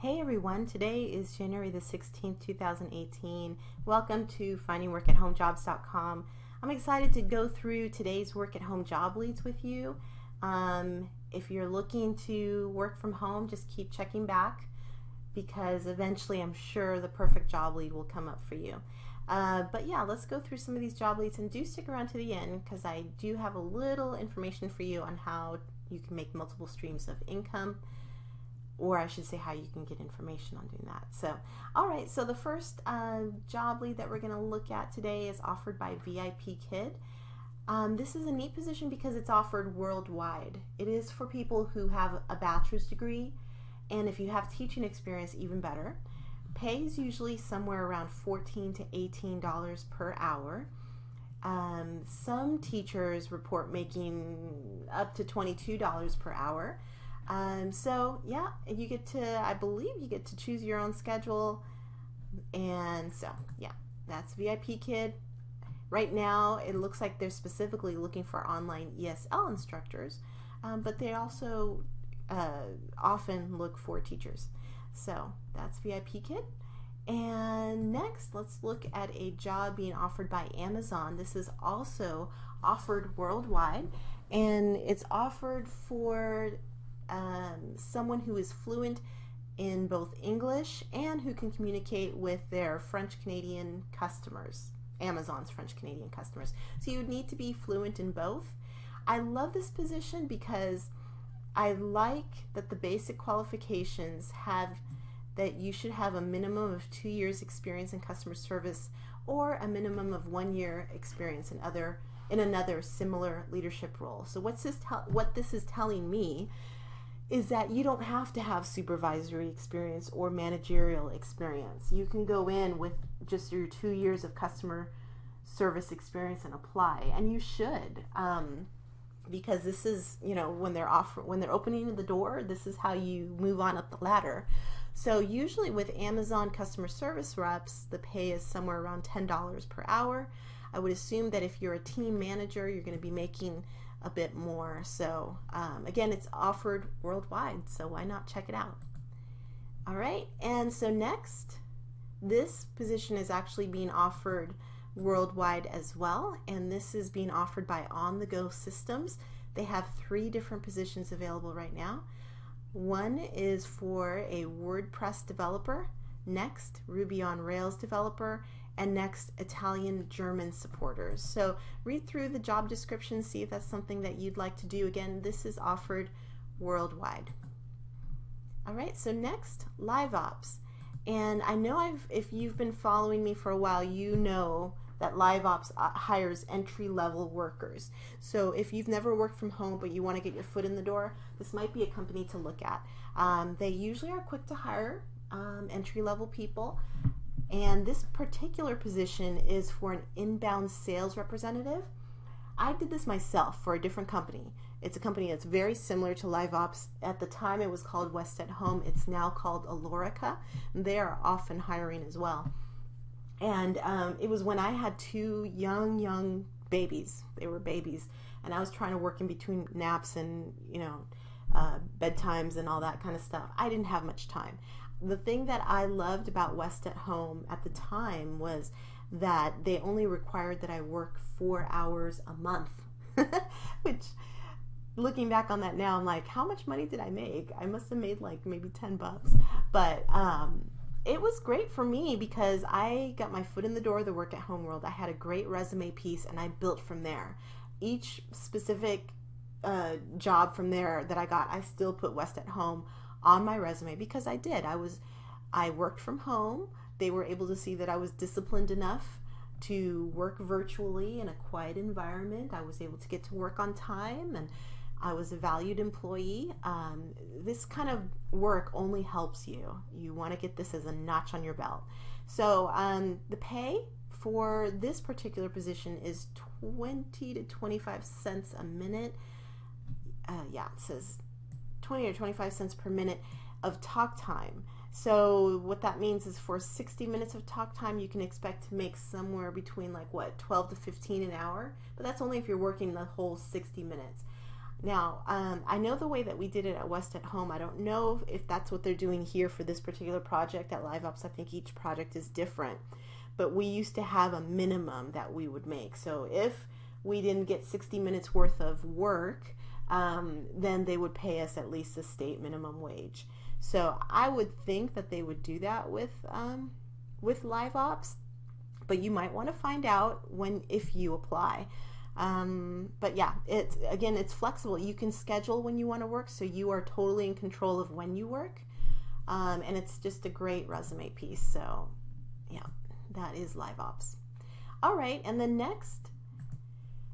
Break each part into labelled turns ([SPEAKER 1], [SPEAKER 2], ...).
[SPEAKER 1] Hey everyone, today is January the 16th, 2018. Welcome to findingworkathomejobs.com. I'm excited to go through today's work at home job leads with you. If you're looking to work from home, just keep checking back because eventually I'm sure the perfect job lead will come up for you. But yeah, let's go through some of these job leads, and do stick around to the end because I do have a little information for you on how you can make multiple streams of income, or I should say how you can get information on doing that. So, all right, so the first job lead that we're going to look at today is offered by VIP Kid. This is a neat position because it's offered worldwide. It is for people who have a bachelor's degree, and if you have teaching experience, even better. Pay is usually somewhere around $14 to $18 per hour. Some teachers report making up to $22 per hour. So yeah, you get to, I believe you get to choose your own schedule. And so yeah, that's VIP Kid. Right now it looks like they're specifically looking for online ESL instructors, but they also often look for teachers. So that's VIP Kid. And next, let's look at a job being offered by Amazon. This is also offered worldwide, and it's offered for someone who is fluent in both English and who can communicate with their French Canadian customers, Amazon's French Canadian customers. So you would need to be fluent in both. I love this position because I like that the basic qualifications have that you should have a minimum of 2 years experience in customer service or a minimum of 1 year experience in another similar leadership role. So what this is telling me is that you don't have to have supervisory experience or managerial experience. You can go in with just your 2 years of customer service experience and apply, and you should, because this is, when they're opening the door, this is how you move on up the ladder. So usually with Amazon customer service reps, the pay is somewhere around $10 per hour. I would assume that if you're a team manager, you're going to be making a bit more. So again, it's offered worldwide, so why not check it out? All right, and so next, this position is actually being offered worldwide as well, and this is being offered by OnTheGo Systems. They have 3 different positions available right now. One is for a WordPress developer, next Ruby on Rails developer, and next Italian German supporters. So read through the job description, see if that's something that you'd like to do. Again, this is offered worldwide. All right, so next, Live Ops. And I know if you've been following me for a while, you know that Live Ops hires entry-level workers. So if you've never worked from home but you want to get your foot in the door, this might be a company to look at. They usually are quick to hire entry-level people. And this particular position is for an inbound sales representative. I did this myself for a different company. It's a company that's very similar to Live Ops. At the time it was called West at Home. It's now called Alorica. They are often hiring as well. And it was when I had 2 young babies. They were babies. And I was trying to work in between naps and, bedtimes and all that kind of stuff. I didn't have much time. The thing that I loved about West at Home at the time was that they only required that I work 4 hours a month, which, looking back on that now, I'm like, how much money did I make? I must have made like maybe $10. But it was great for me because I got my foot in the door of the work at home world. I had a great resume piece and I built from there. Each specific job from there that I got, I still put West at Home on my resume because I did. I worked from home. They were able to see that I was disciplined enough to work virtually in a quiet environment. I was able to get to work on time, and I was a valued employee. This kind of work only helps you. You want to get this as a notch on your belt. So the pay for this particular position is 20 to 25 cents a minute. Yeah, it says 20 or 25 cents per minute of talk time. So what that means is for 60 minutes of talk time, you can expect to make somewhere between 12 to 15 an hour, but that's only if you're working the whole 60 minutes. Now, I know the way that we did it at West at Home. I don't know if that's what they're doing here for this particular project at LiveOps. I think each project is different. But we used to have a minimum that we would make. So if we didn't get 60 minutes worth of work, then they would pay us at least the state minimum wage. So I would think that they would do that with LiveOps, but you might want to find out if you apply. But yeah, it's flexible. You can schedule when you want to work, so you are totally in control of when you work, and it's just a great resume piece. So yeah, that is LiveOps. All right, and then next,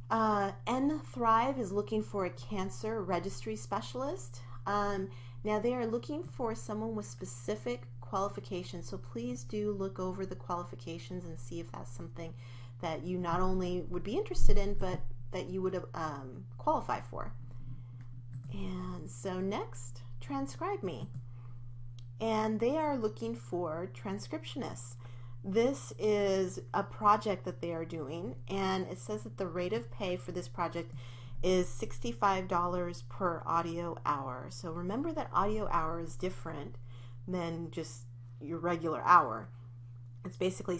[SPEAKER 1] Thrive is looking for a cancer registry specialist. Now they are looking for someone with specific qualifications, so please do look over the qualifications and see if that's something that you not only would be interested in, but that you would qualify for. And so next, Transcribe Me. And they are looking for transcriptionists. This is a project that they are doing, and it says that the rate of pay for this project is $65 per audio hour. So remember that audio hour is different than just your regular hour. It's basically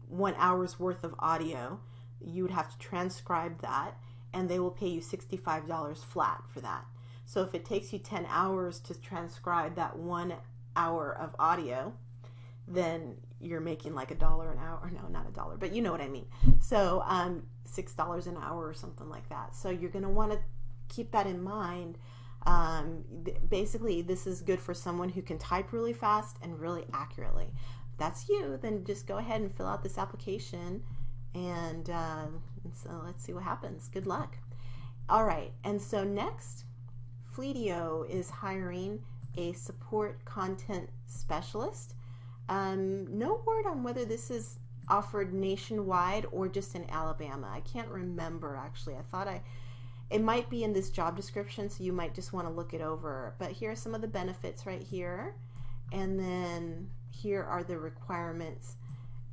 [SPEAKER 1] 1 hour's worth of audio. You would have to transcribe that, and they will pay you $65 flat for that. So if it takes you 10 hours to transcribe that 1 hour of audio, then you're making like $1 an hour. No, not $1, but you know what I mean. So $6 an hour or something like that. So you're going to want to keep that in mind. Basically, this is good for someone who can type really fast and really accurately. If that's you, then just go ahead and fill out this application, and so let's see what happens. Good luck. All right, and so next, Fleetio is hiring a support content specialist. No word on whether this is offered nationwide or just in Alabama. I can't remember, actually. It might be in this job description, so you might just want to look it over. But here are some of the benefits right here. And then here are the requirements.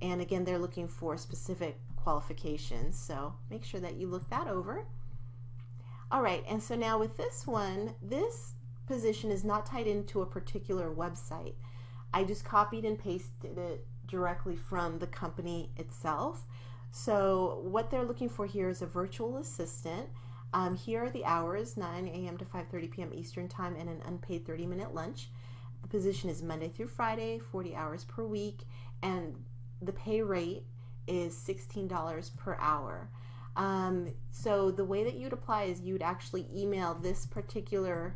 [SPEAKER 1] And again, they're looking for specific qualifications, so make sure that you look that over. All right, and so now with this one, this position is not tied into a particular website. I just copied and pasted it directly from the company itself. So what they're looking for here is a virtual assistant. Here are the hours, 9 a.m. to 5:30 p.m. Eastern Time, and an unpaid 30-minute lunch. The position is Monday through Friday, 40 hours per week, and the pay rate is $16 per hour. So the way that you'd apply is you'd actually email this particular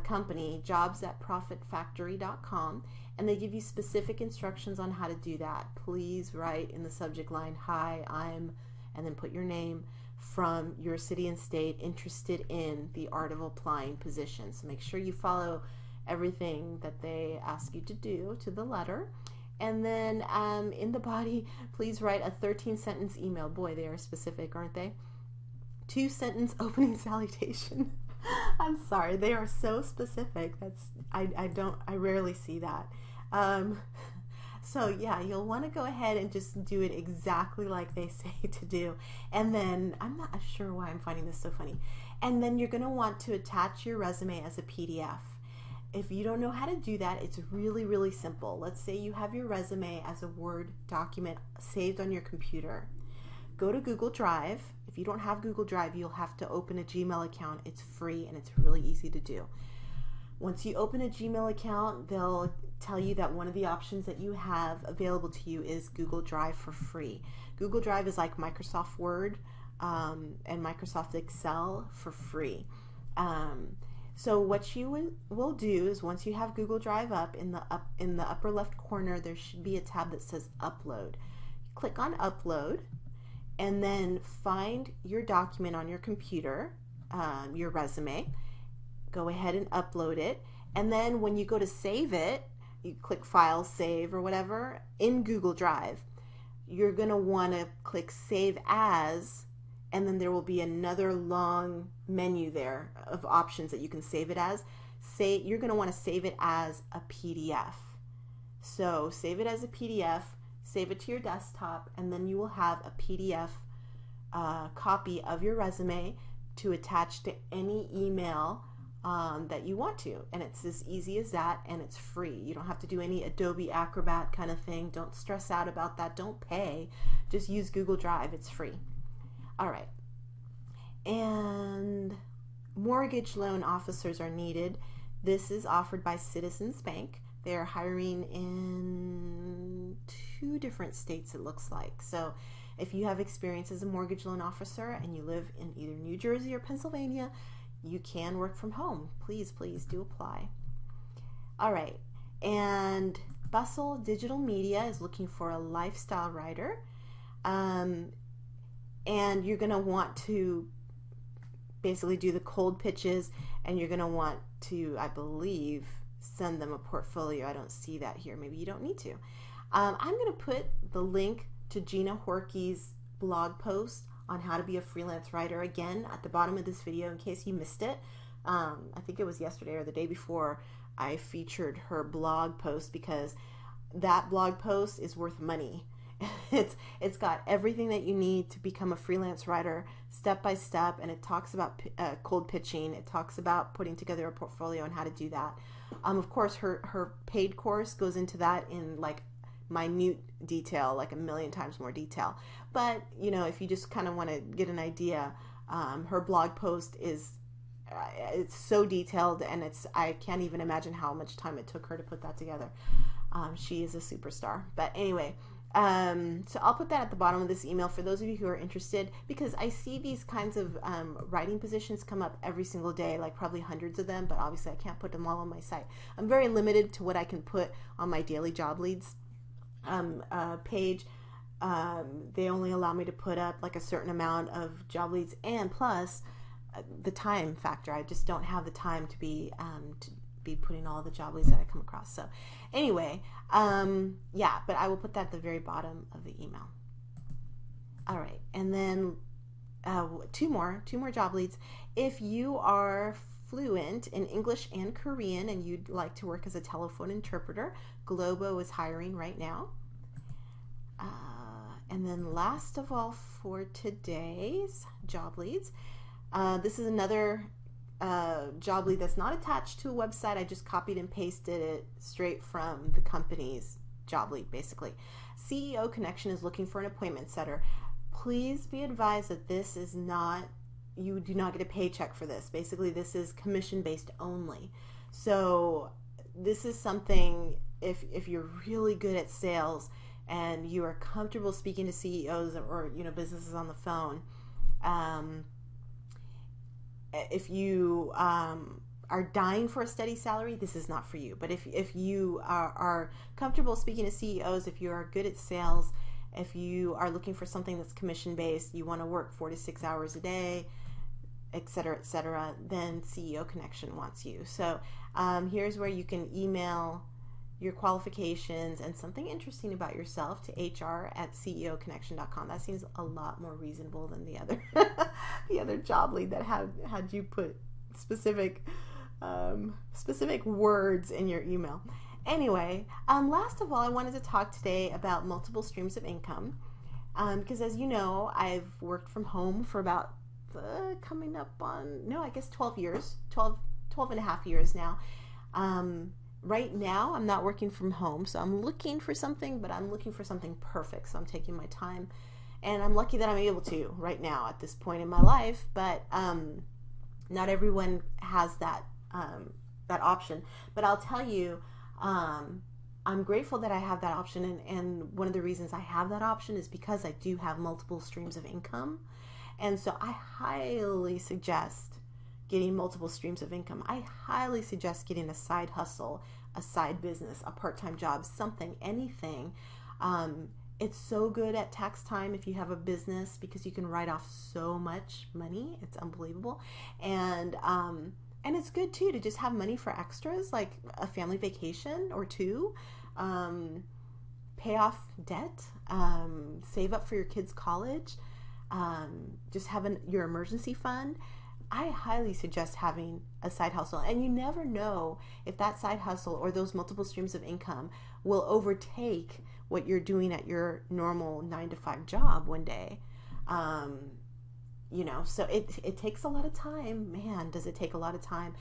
[SPEAKER 1] company, jobs@profitfactory.com, and they give you specific instructions on how to do that. Please write in the subject line, "Hi, I'm," and then put your name, from your city and state, interested in the art of applying position. So make sure you follow everything that they ask you to do to the letter. And then in the body, please write a 13-sentence email. Boy, they are specific, aren't they? 2-sentence opening salutation. I'm sorry, they are so specific. I rarely see that. So yeah, you'll want to go ahead and just do it exactly like they say to do. And then, I'm not sure why I'm finding this so funny. And then you're going to want to attach your resume as a PDF. If you don't know how to do that, it's really, really simple. Let's say you have your resume as a Word document saved on your computer. Go to Google Drive. If you don't have Google Drive, you'll have to open a Gmail account. It's free and it's really easy to do. Once you open a Gmail account, they'll tell you that one of the options that you have available to you is Google Drive for free. Google Drive is like Microsoft Word and Microsoft Excel for free. So what you will do is, once you have Google Drive up, in the upper left corner, there should be a tab that says Upload. Click on Upload, and then find your document on your computer, your resume. Go ahead and upload it, and then when you go to save it, you click File, Save, or whatever in Google Drive. You're going to want to click Save As, and then there will be another long menu there of options that you can save it as. You're going to want to save it as a PDF. So save it as a PDF, save it to your desktop, and then you will have a PDF copy of your resume to attach to any email that you want to, and it's as easy as that, and it's free. You don't have to do any Adobe Acrobat kind of thing. Don't stress out about that. Don't pay. Just use Google Drive. It's free. All right. And mortgage loan officers are needed. This is offered by Citizens Bank. They're hiring in 2 different states, it looks like. So if you have experience as a mortgage loan officer and you live in either New Jersey or Pennsylvania, you can work from home. Please do apply. All right. And Bustle Digital Media is looking for a lifestyle writer. And you're going to want to basically do the cold pitches, and you're going to want to, I believe, send them a portfolio. I don't see that here. Maybe you don't need to. I'm going to put the link to Gina Horkey's blog post on how to be a freelance writer again at the bottom of this video in case you missed it. I think it was yesterday or the day before I featured her blog post, because that blog post is worth money. It's got everything that you need to become a freelance writer step by step, and it talks about cold pitching. It talks about putting together a portfolio and how to do that. Of course, her paid course goes into that in like minute detail, like a million times more detail. But if you just kind of want to get an idea, her blog post is it's so detailed, and I can't even imagine how much time it took her to put that together. She is a superstar. But anyway, so I'll put that at the bottom of this email for those of you who are interested, because I see these kinds of writing positions come up every single day, like probably hundreds of them, but obviously I can't put them all on my site. I'm very limited to what I can put on my daily job leads page. They only allow me to put up like a certain amount of job leads, and plus the time factor. I just don't have the time to be putting all the job leads that I come across. So anyway, yeah, but I will put that at the very bottom of the email. All right, and then two more job leads. If you are fluent in English and Korean and you'd like to work as a telephone interpreter, Globo is hiring right now. And then last of all for today's job leads, this is another job lead that's not attached to a website. I just copied and pasted it straight from the company's job lead, basically. CEO Connection is looking for an appointment setter. Please be advised that this is not, you do not get a paycheck for this. Basically, this is commission-based only. So this is something, if you're really good at sales and you are comfortable speaking to CEOs or businesses on the phone, if you are dying for a steady salary, this is not for you. But if you are comfortable speaking to CEOs, if you are good at sales, if you are looking for something that's commission-based, you want to work 4 to 6 hours a day, etc., then CEO Connection wants you. So here's where you can email your qualifications and something interesting about yourself to hr@ceoconnection.com. That seems a lot more reasonable than the other the other job lead that had you put specific words in your email. Anyway, last of all, I wanted to talk today about multiple streams of income, because as you know, I've worked from home for about coming up on 12 years, 12 and a half years now. Right now, I'm not working from home, so I'm looking for something, but I'm looking for something perfect. So I'm taking my time, and I'm lucky that I'm able to right now at this point in my life. But not everyone has that option. But I'll tell you, I'm grateful that I have that option, and one of the reasons I have that option is because I do have multiple streams of income, and so I highly suggest getting multiple streams of income. I highly suggest getting a side hustle, a side business, a part-time job, something, anything. It's so good at tax time if you have a business, because you can write off so much money. It's unbelievable. And it's good too to just have money for extras, like a family vacation or two, pay off debt, save up for your kids' college, just have your emergency fund. I highly suggest having a side hustle, and you never know if that side hustle or those multiple streams of income will overtake what you're doing at your normal 9-to-5 job one day. you know, so it takes a lot of time. Man, does it take a lot of time.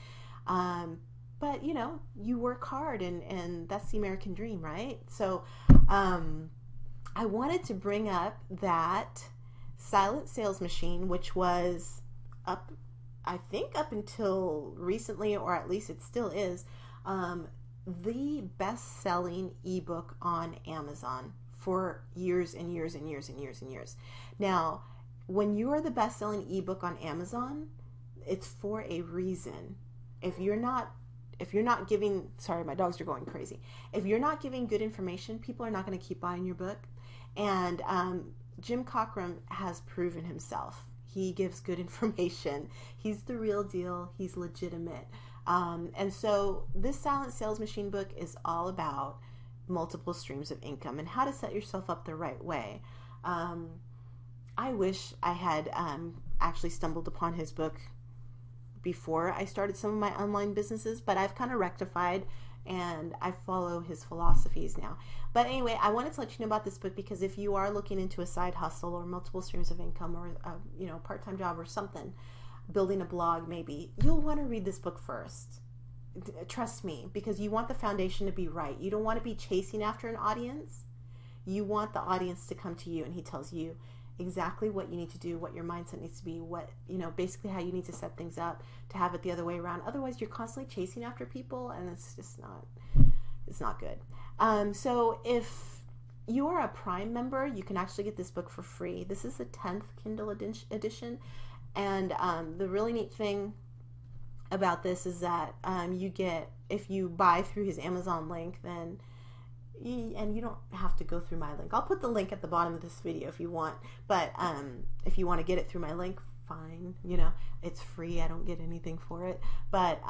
[SPEAKER 1] But, you know, you work hard, and that's the American dream, right? So I wanted to bring up that silent sales machine, which was I think up until recently, or at least it still is, the best-selling ebook on Amazon for years and years and years and years and years. Now, when you are the best-selling ebook on Amazon, it's for a reason. If you're not giving, sorry, my dogs are going crazy. If you're not giving good information, people are not going to keep buying your book. And Jim Cockrum has proven himself. He gives good information. He's the real deal. He's legitimate. And so this Silent Sales Machine book is all about multiple streams of income and how to set yourself up the right way. I wish I had actually stumbled upon his book before I started some of my online businesses, but I've kind of rectified and I follow his philosophies now. But anyway, I wanted to let you know about this book because if you are looking into a side hustle or multiple streams of income or a part-time job or something, building a blog maybe, you'll want to read this book first. Trust me, because you want the foundation to be right. You don't want to be chasing after an audience. You want the audience to come to you, and he tells you exactly what you need to do, what your mindset needs to be, what, basically how you need to set things up to have it the other way around. Otherwise, you're constantly chasing after people, and it's just not good. So if you are a Prime member, you can actually get this book for free. This is the 10th Kindle edition, and the really neat thing about this is that you get, if you buy through his Amazon link, then and you don't have to go through my link. I'll put the link at the bottom of this video if you want, but if you want to get it through my link, fine. It's free. I don't get anything for it. But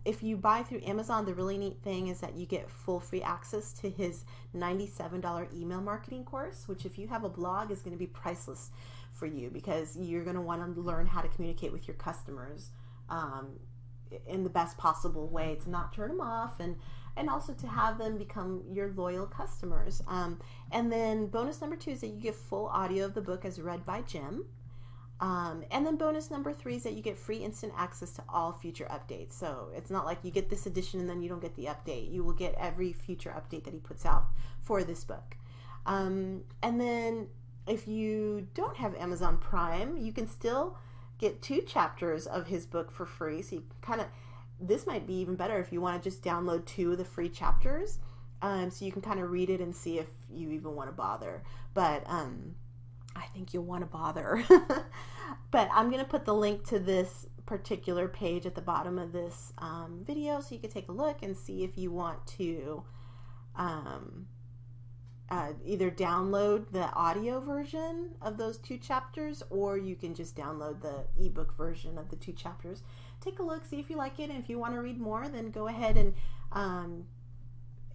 [SPEAKER 1] if you buy through Amazon, the really neat thing is that you get full free access to his $97 email marketing course, which if you have a blog is going to be priceless for you because you're going to want to learn how to communicate with your customers in the best possible way to not turn them off and also to have them become your loyal customers. And then bonus number 2 is that you get full audio of the book as read by Jim. And then bonus number 3 is that you get free instant access to all future updates. So it's not like you get this edition and then you don't get the update. You will get every future update that he puts out for this book. And then if you don't have Amazon Prime, you can still get 2 chapters of his book for free. So you kind of, this might be even better if you want to just download 2 of the free chapters, so you can kind of read it and see if you even want to bother. But I think you'll want to bother. But I'm going to put the link to this particular page at the bottom of this video so you can take a look and see if you want to either download the audio version of those 2 chapters, or you can just download the ebook version of the 2 chapters. Take a look, see if you like it, and if you want to read more, then go ahead and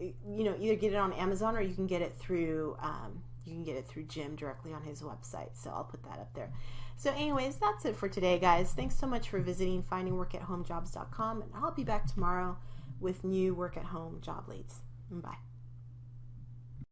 [SPEAKER 1] either get it on Amazon or you can get it through Jim directly on his website. So I'll put that up there. So anyways, that's it for today, guys. Thanks so much for visiting findingworkathomejobs.com, and I'll be back tomorrow with new work at home job leads. Bye.